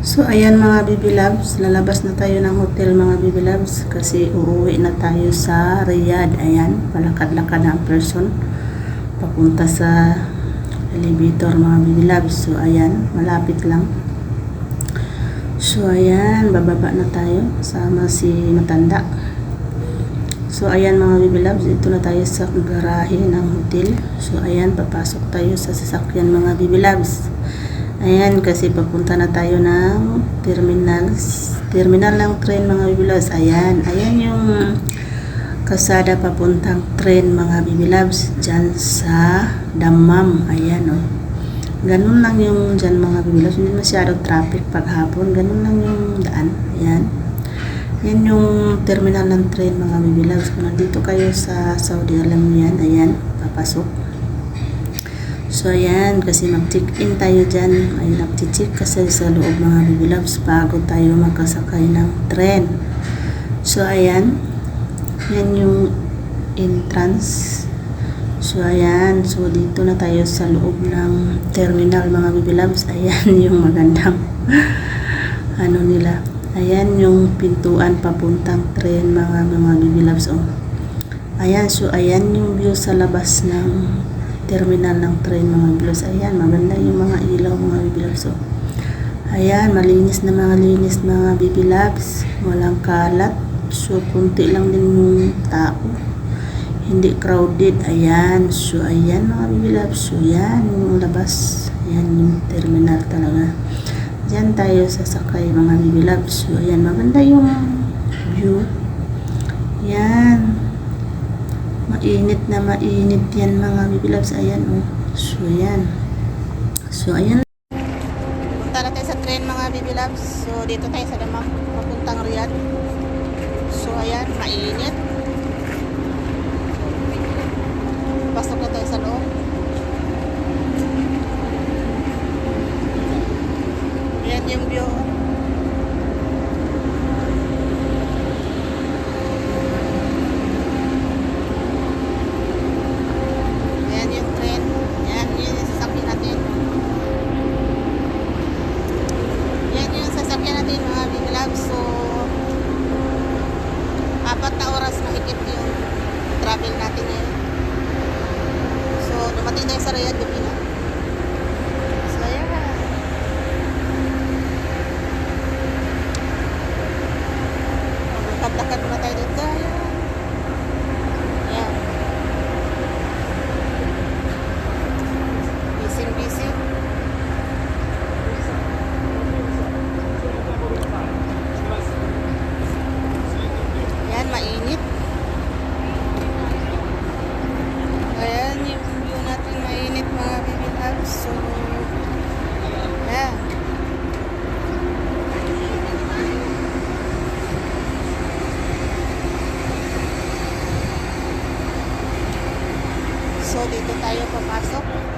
So ayan mga baby loves, lalabas na tayo ng hotel mga baby loves kasi uuwi na tayo sa Riyadh. Ayan, palakad-lakad na ang person papunta sa elevator mga baby loves. So ayan, malapit lang. So ayan, bababa na tayo sama si Matanda. So ayan mga baby loves, ito na tayo sa garahe ng hotel. So ayan, papasok tayo sa sasakyan mga baby loves. Ayan, kasi papunta na tayo ng terminal ng train mga baby loves. Ayan yung kasada papuntang train mga baby loves, dyan sa Dammam. Ayan o. Ganun lang yung dyan mga baby loves. Hindi masyadong traffic paghapon. Ganun lang yung daan. Ayan. Yan yung terminal ng train mga baby loves. Kung nandito kayo sa Saudi, alam niyo yan. Ayan, papasok. So ayan, kasi mag-check-in tayo dyan. Ayun, nag-check kasi sa loob mga baby loves bago tayo magkasakay ng tren. So ayan, yan yung entrance. So ayan, so dito na tayo sa loob ng terminal mga baby loves. Ayan yung magandang ano nila. Ayan yung pintuan papuntang tren mga baby loves. Oh. Ayan, so ayan yung view sa labas ng terminal ng train mga baby loves. Ayan, maganda yung mga ilaw mga baby loves. So, ayan, malinis na mga baby loves. Walang kalat. So, kunti lang din yung tao. Hindi crowded. Ayan. So, ayan mga baby loves. So, yan yung labas. Ayan yung terminal talaga. Diyan tayo sasakay mga baby loves. So, ayan, maganda yung view. Ayan. Mainit yan mga baby loves. Ayan o. So ayan. So ayan. Punta na tayo sa train mga baby loves. So dito tayo sa Dammam papuntang Riyadh. So ayan, mainit. Pasok na tayo sa loob. Ayan yung view. So, 4 na oras mahigit yung travel natin ngayon. So, dumating tayo sa Riyadh gabi na. So, ayan. Lakad-lakad muna tayo dito. Ayan. Busy. Mainit. Ayan yung view natin, mainit mga baby loves. So, yeah. So, dito tayo papasok.